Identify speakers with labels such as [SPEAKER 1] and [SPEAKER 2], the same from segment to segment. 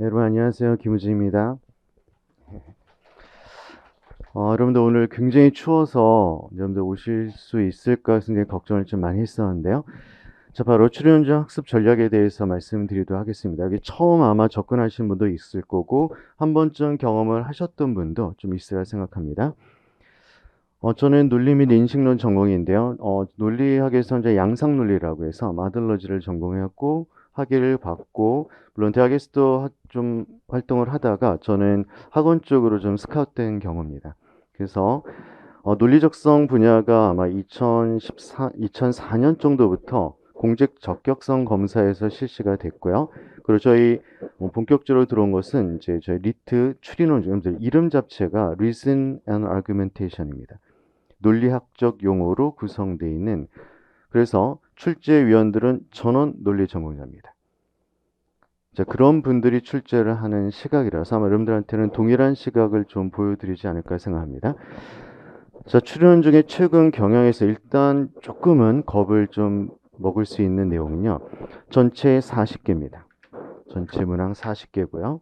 [SPEAKER 1] 여러분 안녕하세요. 김우진입니다. 여러분들 오늘 굉장히 추워서 여러분들 오실 수 있을까 굉장히 걱정을 좀 많이 했었는데요. 자, 바로 출연자 학습 전략에 대해서 말씀드리도록 하겠습니다. 여기 처음 아마 접근하신 분도 있을 거고 한 번쯤 경험을 하셨던 분도 좀 있으리라 생각합니다. 저는 논리 및 인식론 전공인데요. 논리학에서 이제 양상 논리라고 해서 마들러지를 전공했고 학위를 받고 물론 대학에서도 좀 활동을 하다가 저는 학원 쪽으로 좀 스카웃된 경우입니다. 그래서 논리적성 분야가 아마 2004년 정도부터 공직 적격성 검사에서 실시가 됐고요. 그리고 저희 본격적으로 들어온 것은 이제 저희 리트 추리논 이름 자체가 Reason and Argumentation입니다. 논리학적 용어로 구성되어 있는 그래서 출제위원들은 전원 논리 전공자입니다. 자, 그런 분들이 출제를 하는 시각이라서 아마 여러분들한테는 동일한 시각을 좀 보여드리지 않을까 생각합니다. 자, 출연 중에 최근 경향에서 일단 조금은 겁을 좀 먹을 수 있는 내용은요. 전체 40개입니다. 전체 문항 40개고요.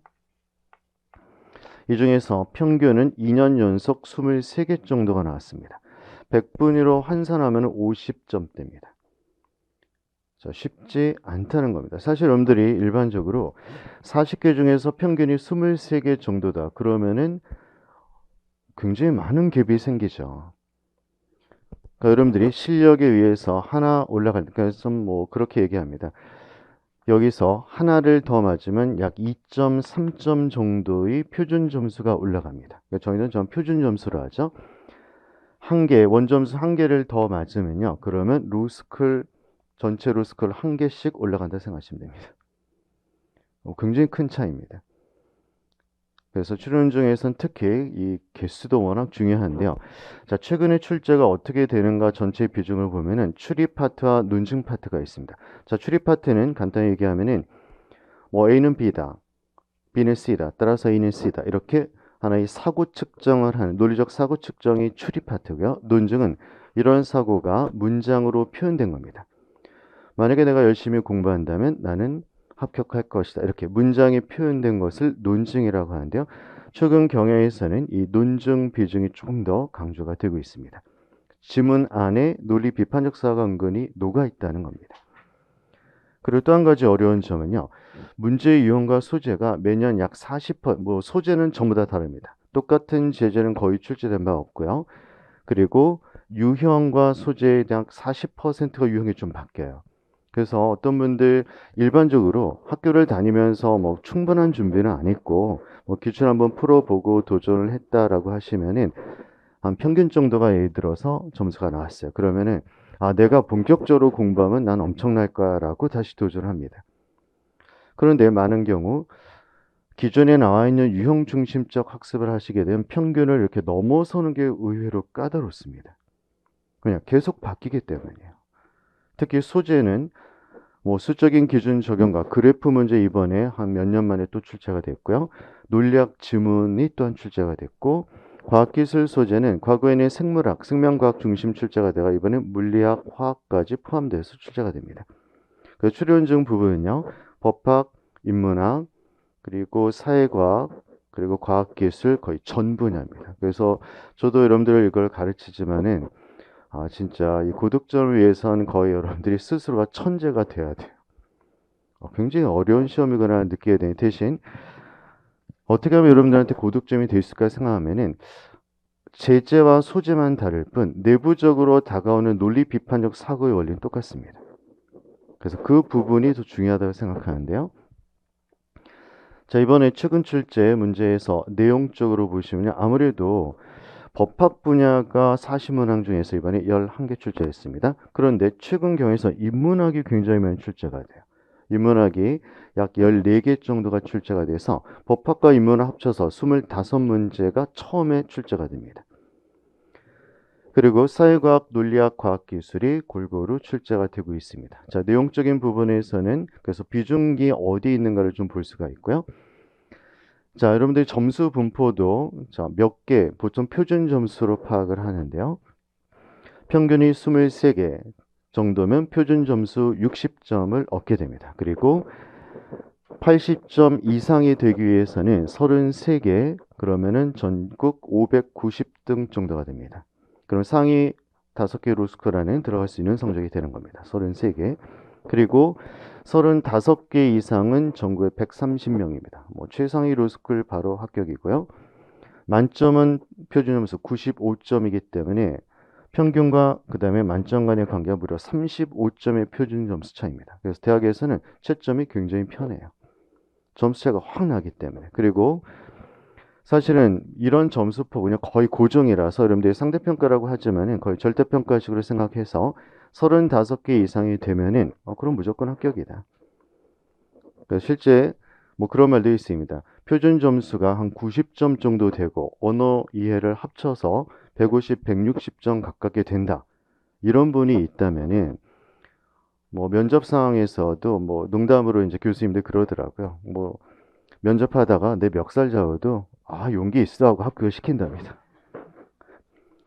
[SPEAKER 1] 이 중에서 평균은 2년 연속 23개 정도가 나왔습니다. 100분위로 환산하면 50점대입니다. 자, 쉽지 않다는 겁니다. 사실 여러분들이 일반적으로 40개 중에서 평균이 23개 정도다. 그러면은 굉장히 많은 갭이 생기죠. 그러니까 여러분들이 실력에 의해서 하나 올라갈 때, 그래서 뭐 그렇게 얘기합니다. 여기서 하나를 더 맞으면 약 2.3점 정도의 표준 점수가 올라갑니다. 그러니까 저희는 전 표준 점수로 하죠. 한 개, 원점수 한 개를 더 맞으면요. 그러면 로스쿨, 전체 로스쿨 한 개씩 올라간다 생각하시면 됩니다. 굉장히 큰 차이입니다. 그래서 출연 중에서는 특히 이 개수도 워낙 중요한데요. 자, 최근에 출제가 어떻게 되는가 전체 비중을 보면은 추리 파트와 논증 파트가 있습니다. 자, 추리 파트는 간단히 얘기하면은 뭐 A는 B다, B는 C다, 따라서 A는 C다 이렇게 하나의 사고 측정을 하는 논리적 사고 측정이 추리 파트고요. 논증은 이런 사고가 문장으로 표현된 겁니다. 만약에 내가 열심히 공부한다면 나는 합격할 것이다. 이렇게 문장이 표현된 것을 논증이라고 하는데요. 최근 경향에서는 이 논증 비중이 조금 더 강조가 되고 있습니다. 지문 안에 논리 비판적 사고가 은근히 녹아 있다는 겁니다. 그리고 또 한 가지 어려운 점은요. 문제의 유형과 소재가 매년 약 40%, 뭐 소재는 전부 다 다릅니다. 똑같은 제재는 거의 출제된 바 없고요. 그리고 유형과 소재의 약 40%가 유형이 좀 바뀌어요. 그래서 어떤 분들 일반적으로 학교를 다니면서 뭐 충분한 준비는 안 했고 뭐 기출 한번 풀어보고 도전을 했다라고 하시면은 한 평균 정도가 예를 들어서 점수가 나왔어요. 그러면은 아, 내가 본격적으로 공부하면 난 엄청날 거야라고 다시 도전을 합니다. 그런데 많은 경우 기존에 나와 있는 유형 중심적 학습을 하시게 되면 평균을 이렇게 넘어서는 게 의외로 까다롭습니다. 그냥 계속 바뀌기 때문이에요. 특히 소재는 뭐 수적인 기준 적용과 그래프 문제 이번에 한 몇 년 만에 또 출제가 됐고요. 논리학 지문이 또한 출제가 됐고 과학기술 소재는 과거에는 생물학, 생명과학 중심 출제가 되가 이번엔 물리학, 화학까지 포함돼서 출제가 됩니다. 그 출연증 부분은요. 법학, 인문학, 그리고 사회과학, 그리고 과학기술 거의 전 분야입니다. 그래서 저도 여러분들 이걸 가르치지만은 아, 진짜 이 고득점을 위해서는 거의 여러분들이 스스로가 천재가 돼야 돼요. 굉장히 어려운 시험이구나 느끼게 되는 대신 어떻게 하면 여러분들한테 고득점이 될 수 있을까 생각하면은 제재와 소재만 다를 뿐 내부적으로 다가오는 논리 비판적 사고의 원리는 똑같습니다. 그래서 그 부분이 더 중요하다고 생각하는데요. 자, 이번에 최근 출제 문제에서 내용적으로 보시면 아무래도 법학 분야가 40문항 중에서 이번에 11개 출제했습니다. 그런데 최근 경에서 인문학이 굉장히 많이 출제가 돼요. 인문학이 약 14개 정도가 출제가 돼서 법학과 인문학 합쳐서 25문제가 처음에 출제가 됩니다. 그리고 사회과학, 논리학, 과학기술이 골고루 출제가 되고 있습니다. 자, 내용적인 부분에서는 그래서 비중이 어디 있는가를 좀 볼 수가 있고요. 자, 여러분들이 점수 분포도 자, 몇 개, 보통 표준 점수로 파악을 하는데요. 평균이 23개 정도면 표준 점수 60점을 얻게 됩니다. 그리고 80점 이상이 되기 위해서는 33개, 그러면은 전국 590등 정도가 됩니다. 그럼 상위 5개 로스쿨 안에 들어갈 수 있는 성적이 되는 겁니다. 33개. 그리고 35개 이상은 전국에 130명입니다. 뭐 최상위 로스쿨 바로 합격이고요. 만점은 표준점수 95점이기 때문에 평균과 그 다음에 만점 간의 관계가 무려 35점의 표준점수 차이입니다. 그래서 대학에서는 채점이 굉장히 편해요. 점수 차이가 확 나기 때문에. 그리고 사실은 이런 점수폭 그냥 거의 고정이라서 여러분들이 상대평가라고 하지만은 거의 절대평가식으로 생각해서 35개 이상이 되면은 그럼 무조건 합격이다. 그래서 실제 뭐 그런 말도 있습니다. 표준 점수가 한 90점 정도 되고 언어 이해를 합쳐서 150, 160점 가깝게 된다. 이런 분이 있다면은 뭐 면접 상황에서도 뭐 농담으로 이제 교수님들 그러더라고요. 뭐 면접하다가 내 멱살 잡아도 용기 있어 하고 합격을 시킨답니다.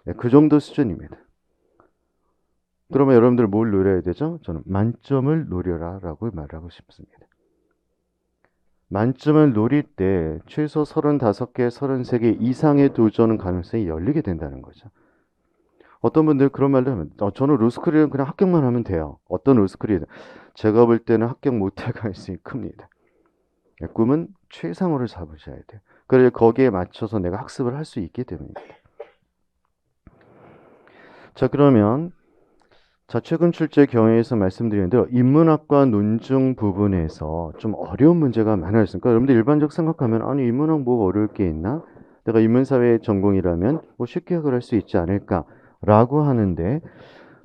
[SPEAKER 1] 네, 그 정도 수준입니다. 그러면 여러분들 뭘 노려야 되죠? 저는 만점을 노려라 라고 말하고 싶습니다. 만점을 노릴 때 최소 35개, 33개 이상의 도전 가능성이 열리게 된다는 거죠. 어떤 분들 그런 말도 하면 저는 로스쿨은 그냥 합격만 하면 돼요. 어떤 로스쿨이든 제가 볼 때는 합격 못할 가능성이 큽니다. 꿈은 최상으로 잡으셔야 돼요. 그래 거기에 맞춰서 내가 학습을 할 수 있기 때문입니다. 자 그러면 최근 출제 경향에서 말씀드리는데요. 인문학과 논증 부분에서 좀 어려운 문제가 많아졌으니까 여러분들 일반적 생각하면 아니 인문학 뭐 어려울 게 있나? 내가 인문사회 전공이라면 뭐 쉽게 해결할 수 있지 않을까라고 하는데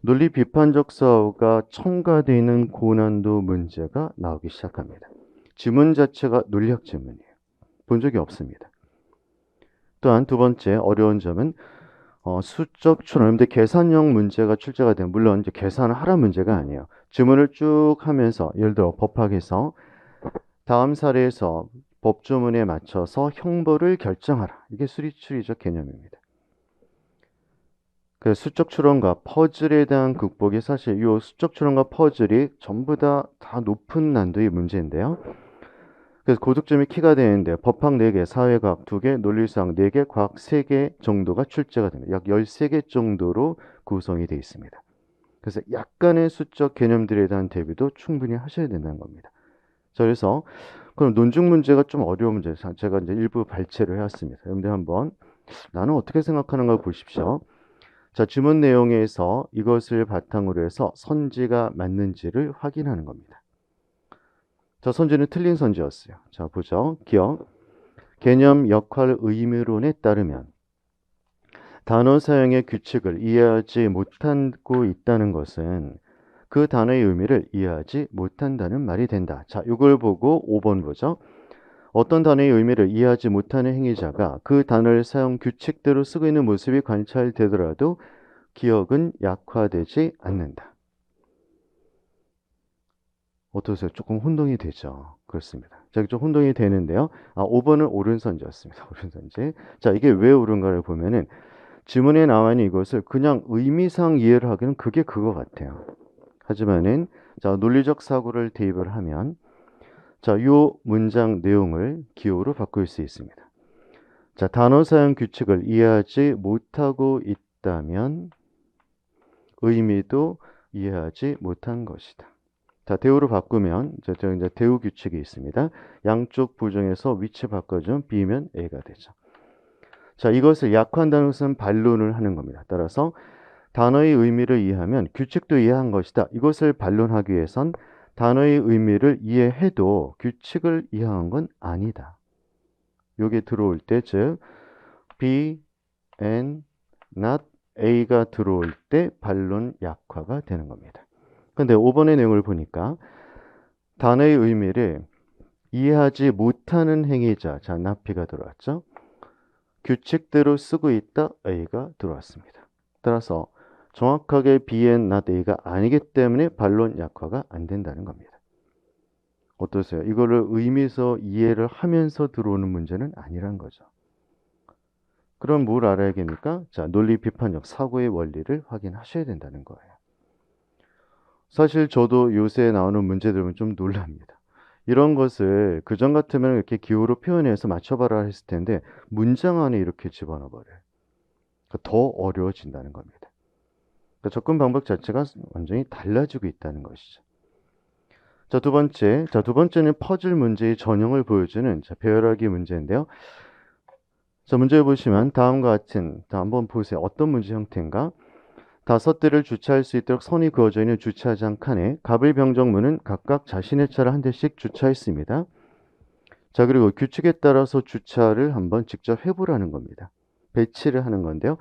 [SPEAKER 1] 논리 비판적 사고가 첨가되어 있는 고난도 문제가 나오기 시작합니다. 지문 자체가 논리학 지문이에요. 본 적이 없습니다. 또한 두 번째 어려운 점은 수적 추론, 근데 계산형 문제가 출제가 되면 물론 이제 계산을 하란 문제가 아니에요. 지문을 쭉 하면서 예를 들어 법학에서 다음 사례에서 법조문에 맞춰서 형벌을 결정하라. 이게 수리추리적 개념입니다. 그래서 수적 추론과 퍼즐에 대한 극복이 사실 이 수적 추론과 퍼즐이 전부 다 높은 난도의 문제인데요. 그래서 고득점이 키가 되는데 법학 4개, 사회과학 2개, 논리수학 4개, 과학 3개 정도가 출제가 됩니다. 약 13개 정도로 구성이 되어 있습니다. 그래서 약간의 수적 개념들에 대한 대비도 충분히 하셔야 된다는 겁니다. 자, 그래서 그럼 논증 문제가 좀 어려운 문제, 제가 이제 일부 발췌를 해왔습니다. 여러분들 한번 나는 어떻게 생각하는가 보십시오. 자, 지문 내용에서 이것을 바탕으로 해서 선지가 맞는지를 확인하는 겁니다. 저 선지는 틀린 선지였어요. 자, 보죠. 기억. 개념, 역할, 의미론에 따르면 단어 사용의 규칙을 이해하지 못하고 있다는 것은 그 단어의 의미를 이해하지 못한다는 말이 된다. 자, 이걸 보고 5번 보죠. 어떤 단어의 의미를 이해하지 못하는 행위자가 그 단어를 사용 규칙대로 쓰고 있는 모습이 관찰되더라도 기억은 약화되지 않는다. 어떠세요? 조금 혼동이 되죠. 그렇습니다. 자, 좀 혼동이 되는데요. 5번은 옳은 선지였습니다. 옳은 선지. 자, 이게 왜 옳은가를 보면은 지문에 나와 있는 이것을 그냥 의미상 이해를 하기는 그게 그거 같아요. 하지만은 자, 논리적 사고를 대입을 하면 자, 요 문장 내용을 기호로 바꿀 수 있습니다. 자, 단어 사용 규칙을 이해하지 못하고 있다면 의미도 이해하지 못한 것이다. 자, 대우로 바꾸면 이제 대우 규칙이 있습니다. 양쪽 부정에서 위치 바꿔주면 B면 A가 되죠. 자, 이것을 약화한다는 것은 반론을 하는 겁니다. 따라서 단어의 의미를 이해하면 규칙도 이해한 것이다. 이것을 반론하기 위해선 단어의 의미를 이해해도 규칙을 이해한 건 아니다. 요게 들어올 때, 즉 B and not A가 들어올 때 반론 약화가 되는 겁니다. 근데 5번의 내용을 보니까 단어의 의미를 이해하지 못하는 행위자, 자, not B가 들어왔죠. 규칙대로 쓰고 있다, A가 들어왔습니다. 따라서 정확하게 B and not A가 아니기 때문에 반론 약화가 안 된다는 겁니다. 어떠세요? 이거를 의미에서 이해를 하면서 들어오는 문제는 아니란 거죠. 그럼 뭘 알아야겠습니까? 자, 논리 비판적 사고의 원리를 확인하셔야 된다는 거예요. 사실 저도 요새 나오는 문제들은 좀 놀랍니다. 이런 것을 그전 같으면 이렇게 기호로 표현해서 맞춰봐라 했을 텐데 문장 안에 이렇게 집어넣어 버려요. 그러니까 더 어려워진다는 겁니다. 그러니까 접근 방법 자체가 완전히 달라지고 있다는 것이죠. 두 번째는 퍼즐 문제의 전형을 보여주는 배열하기 문제인데요. 자, 문제 보시면 다음과 같은, 한번 보세요. 어떤 문제 형태인가? 5대를 주차할 수 있도록 선이 그어져 있는 주차장 칸에 갑을병정문은 각각 자신의 차를 한 대씩 주차했습니다. 자, 그리고 규칙에 따라서 주차를 한번 직접 해보라는 겁니다. 배치를 하는 건데요.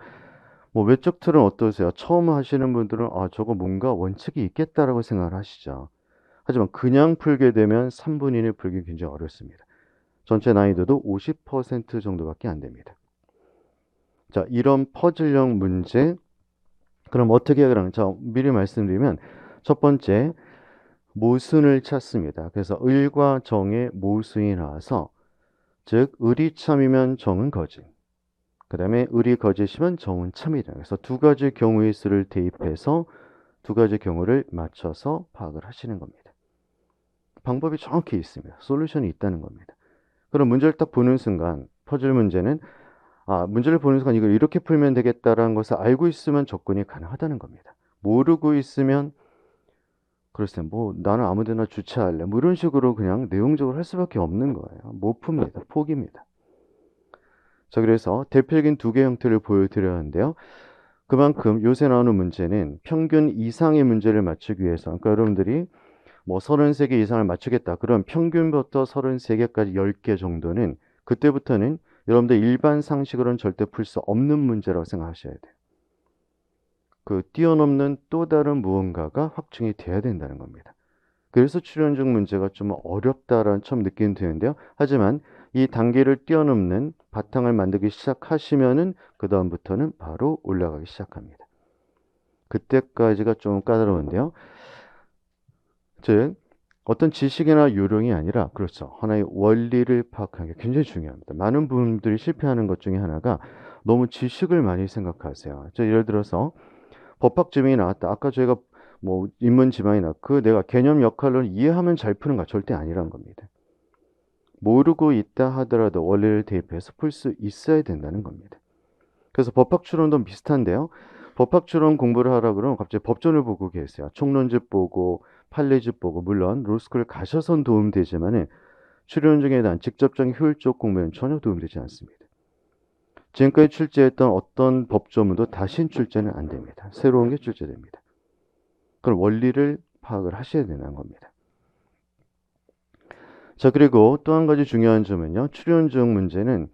[SPEAKER 1] 뭐 외적 틀은 어떠세요? 처음 하시는 분들은 저거 뭔가 원칙이 있겠다라고 생각을 하시죠. 하지만 그냥 풀게 되면 3분의 1을 풀기 굉장히 어렵습니다. 전체 난이도도 50% 정도밖에 안 됩니다. 자, 이런 퍼즐형 문제, 그럼 어떻게 하라는? 자, 미리 말씀드리면 첫 번째 모순을 찾습니다. 그래서 을과 정의 모순이 나와서, 즉 을이 참이면 정은 거짓, 그 다음에 을이 거짓이면 정은 참이다. 그래서 두 가지 경우의 수를 대입해서 두 가지 경우를 맞춰서 파악을 하시는 겁니다. 방법이 정확히 있습니다. 솔루션이 있다는 겁니다. 그럼 문제를 딱 보는 순간 퍼즐 문제는 문제를 보는 순간 이걸 이렇게 풀면 되겠다라는 것을 알고 있으면 접근이 가능하다는 겁니다. 모르고 있으면 글쎄 뭐 나는 아무 데나 주차할래 뭐 이런 식으로 그냥 내용적으로 할 수밖에 없는 거예요. 못 풉니다. 포기입니다. 자, 그래서 대표적인 두 개 형태를 보여드렸는데요. 그만큼 요새 나오는 문제는 평균 이상의 문제를 맞추기 위해서, 그러니까 여러분들이 뭐 33개 이상을 맞추겠다. 그럼 평균부터 33개까지 10개 정도는 그때부터는 여러분들 일반 상식으로는 절대 풀 수 없는 문제라고 생각하셔야 돼요. 그 뛰어넘는 또 다른 무언가가 확증이 돼야 된다는 겁니다. 그래서 출연중 문제가 좀 어렵다라는 처음 느낌이 드는데요. 하지만 이 단계를 뛰어넘는 바탕을 만들기 시작하시면은 그 다음부터는 바로 올라가기 시작합니다. 그때까지가 좀 까다로운데요. 즉 어떤 지식이나 요령이 아니라 그렇죠. 하나의 원리를 파악하는 게 굉장히 중요합니다. 많은 분들이 실패하는 것 중에 하나가 너무 지식을 많이 생각하세요. 예를 들어서 법학 지문이 나왔다. 아까 저희가 뭐 인문 지방이 나왔고 그 내가 개념 역할로 이해하면 잘 푸는가 절대 아니란 겁니다. 모르고 있다 하더라도 원리를 대입해서 풀 수 있어야 된다는 겁니다. 그래서 법학 추론도 비슷한데요. 법학 추론 공부를 하라 그러면 갑자기 법전을 보고 계세요. 총론집 보고 판례집 보고 물론 로스쿨 가셔선 도움되지만은 추론 중에 대한 직접적인 효율적 공부에는 전혀 도움되지 않습니다. 지금까지 출제했던 어떤 법조문도 다신 출제는 안 됩니다. 새로운 게 출제됩니다. 그럼 원리를 파악을 하셔야 되는 겁니다. 자, 그리고 또 한 가지 중요한 점은요. 출연 중 문제는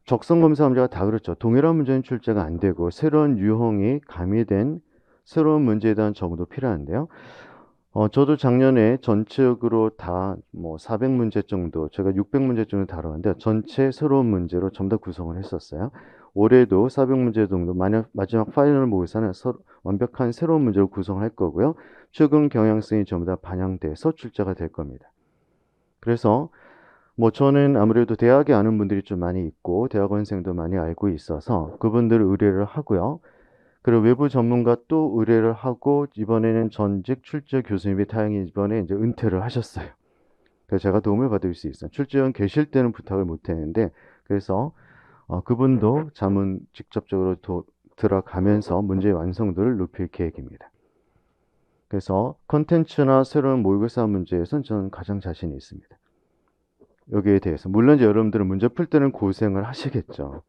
[SPEAKER 1] 적성 검사 문제가 다 그렇죠. 동일한 문제는 출제가 안 되고 새로운 유형이 가미된 새로운 문제에 대한 정보도 필요한데요. 저도 작년에 전체적으로 다 뭐 400문제 정도, 제가 600문제 정도 다뤘는데 전체 새로운 문제로 전부 다 구성을 했었어요. 올해도 400문제 정도 마지막 파이널 모의사는 완벽한 새로운 문제로 구성할 거고요. 최근 경향성이 전부 다 반영돼서 출제가 될 겁니다. 그래서 뭐 저는 아무래도 대학에 아는 분들이 좀 많이 있고 대학원생도 많이 알고 있어서 그분들 의뢰를 하고요. 그리고 외부 전문가 또 의뢰를 하고 이번에는 전직 출제 교수님이 다행히 이번에 이제 은퇴를 하셨어요. 그래서 제가 도움을 받을 수 있어요. 출제원 계실 때는 부탁을 못 했는데 그래서 그분도 자문 직접적으로 들어가면서 문제의 완성도를 높일 계획입니다. 그래서 컨텐츠나 새로운 모의고사 문제에서는 저는 가장 자신이 있습니다. 여기에 대해서 물론 이제 여러분들은 문제 풀 때는 고생을 하시겠죠.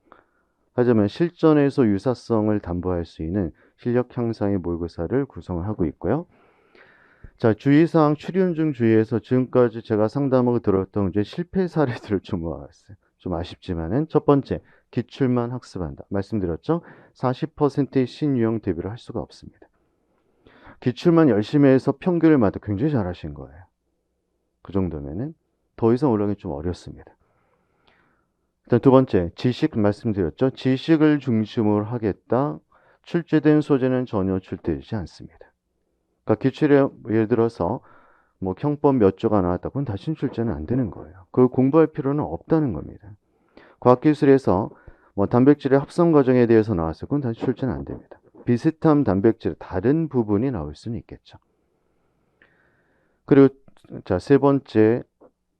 [SPEAKER 1] 하지만 실전에서 유사성을 담보할 수 있는 실력 향상의 모의고사를 구성을 하고 있고요. 자, 주의사항 출연 중 주의에서 지금까지 제가 상담하고 들었던 이제 실패 사례들을 좀 모아봤어요. 좀 아쉽지만은 첫 번째, 기출만 학습한다. 말씀드렸죠? 40%의 신유형 대비를 할 수가 없습니다. 기출만 열심히 해서 평균을 맞아 굉장히 잘하신 거예요. 그 정도면은 더 이상 올라가기 좀 어렵습니다. 일단 두 번째, 지식 말씀드렸죠? 지식을 중심으로 하겠다. 출제된 소재는 전혀 출제되지 않습니다. 그러니까 기출에 예를 들어서 뭐 형법 몇 조가 나왔다. 그건 다시 출제는 안 되는 거예요. 그걸 공부할 필요는 없다는 겁니다. 과학기술에서 뭐 단백질의 합성 과정에 대해서 나왔어요. 그건 다시 출제는 안 됩니다. 비슷한 단백질 다른 부분이 나올 수는 있겠죠. 그리고 자, 세 번째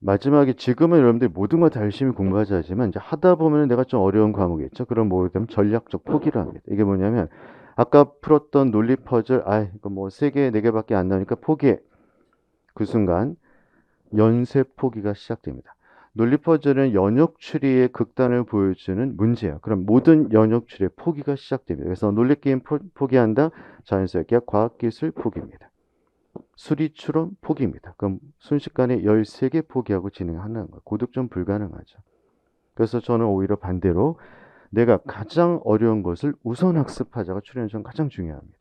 [SPEAKER 1] 마지막에 지금은 여러분들이 모든 거 다 열심히 공부하자 하지만 이제 하다 보면 내가 좀 어려운 과목이 있죠. 그럼 뭐 되면 전략적 포기를 합니다. 이게 뭐냐면 아까 풀었던 논리 퍼즐 이거 뭐 3개, 4개밖에 안 나오니까 포기해. 그 순간 연쇄 포기가 시작됩니다. 논리 퍼즐은 연역 추리의 극단을 보여주는 문제예요. 그럼 모든 연역 추리의 포기가 시작됩니다. 그래서 논리 게임 포기한다. 자연스럽게 과학기술 포기입니다. 수리 추론 포기입니다. 그럼 순식간에 13개 포기하고 진행하는 거예요. 고득점 불가능하죠. 그래서 저는 오히려 반대로 내가 가장 어려운 것을 우선 학습하자가 추리는 가장 중요합니다.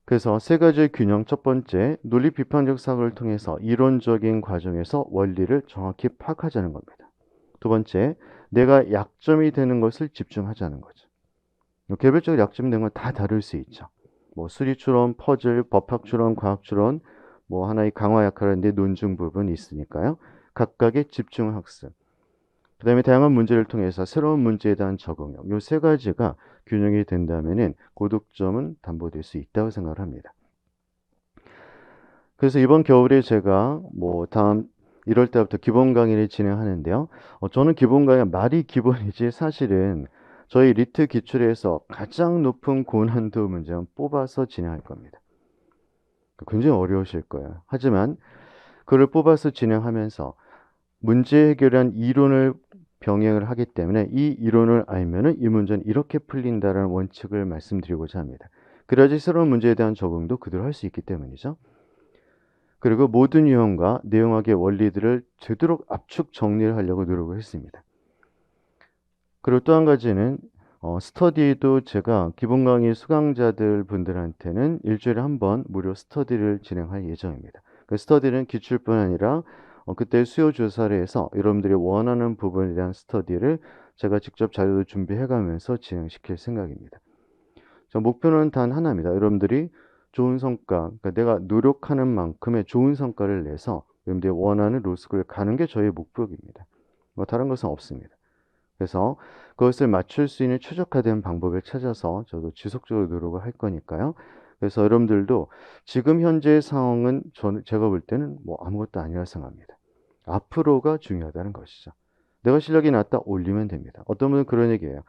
[SPEAKER 1] 그래서 3가지의 균형. 첫 번째, 논리 비판적 사고를 통해서 이론적인 과정에서 원리를 정확히 파악하자는 겁니다. 두 번째, 내가 약점이 되는 것을 집중하자는 거죠. 개별적으로 약점이 되는 건 다 다를 수 있죠. 뭐 수리 추론, 퍼즐, 법학 추론, 과학 추론, 뭐 하나의 강화 역할인데 논증 부분이 있으니까요. 각각의 집중 학습. 그 다음에 다양한 문제를 통해서 새로운 문제에 대한 적응력. 이 3가지가 균형이 된다면은 고득점은 담보될 수 있다고 생각을 합니다. 그래서 이번 겨울에 제가 뭐 다음 1월 달부터 기본 강의를 진행하는데요. 저는 기본 강의 말이 기본이지 사실은 저희 리트 기출에서 가장 높은 고난도 문제만 뽑아서 진행할 겁니다. 굉장히 어려우실 거예요. 하지만 그를 뽑아서 진행하면서 문제 해결한 이론을 병행을 하기 때문에 이 이론을 알면은 이 문제는 이렇게 풀린다라는 원칙을 말씀드리고자 합니다. 그래야지 새로운 문제에 대한 적응도 그대로 할 수 있기 때문이죠. 그리고 모든 유형과 내용학의 원리들을 되도록 압축 정리를 하려고 노력을 했습니다. 그리고 또 한 가지는 스터디도 제가 기본 강의 수강자들 분들한테는 일주일에 한 번 무료 스터디를 진행할 예정입니다. 그 스터디는 기출뿐 아니라 그때 수요 조사를 해서 여러분들이 원하는 부분에 대한 스터디를 제가 직접 자료도 준비해 가면서 진행시킬 생각입니다. 목표는 단 하나입니다. 여러분들이 좋은 성과, 그러니까 내가 노력하는 만큼의 좋은 성과를 내서 여러분들이 원하는 로스쿨을 가는 게 저의 목표입니다. 뭐 다른 것은 없습니다. 그래서 그것을 맞출 수 있는 최적화된 방법을 찾아서 저도 지속적으로 노력을 할 거니까요. 그래서 여러분들도 지금 현재의 상황은 제가 볼 때는 뭐 아무것도 아니라 생각합니다. 앞으로가 중요하다는 것이죠. 내가 실력이 낮다 올리면 됩니다. 어떤 분은 그런 얘기예요.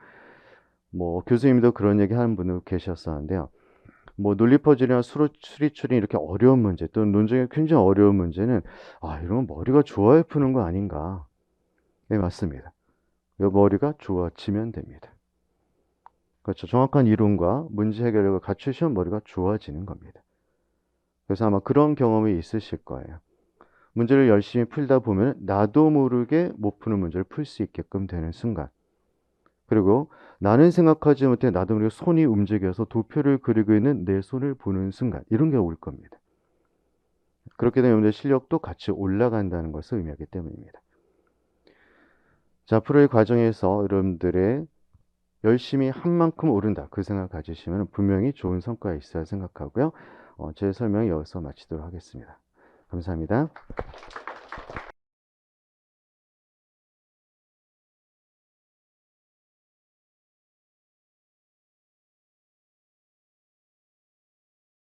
[SPEAKER 1] 뭐 교수님도 그런 얘기 하는 분도 계셨었는데요. 뭐 논리 퍼즐이나 수리 추리 이렇게 어려운 문제 또는 논증이 굉장히 어려운 문제는 이런 머리가 좋아야 푸는 거 아닌가. 네, 맞습니다. 이 머리가 좋아지면 됩니다. 그렇죠. 정확한 이론과 문제 해결력을 갖추시면 머리가 좋아지는 겁니다. 그래서 아마 그런 경험이 있으실 거예요. 문제를 열심히 풀다 보면 나도 모르게 못 푸는 문제를 풀 수 있게끔 되는 순간. 그리고 나는 생각하지 못해 나도 모르게 손이 움직여서 도표를 그리고 있는 내 손을 보는 순간. 이런 게 올 겁니다. 그렇게 되면 여러분들의 실력도 같이 올라간다는 것을 의미하기 때문입니다. 자, 앞으로의 과정에서 여러분들의 열심히 한 만큼 오른다. 그 생각 가지시면 분명히 좋은 성과가 있어야 생각하고요. 제 설명 여기서 마치도록 하겠습니다. 감사합니다.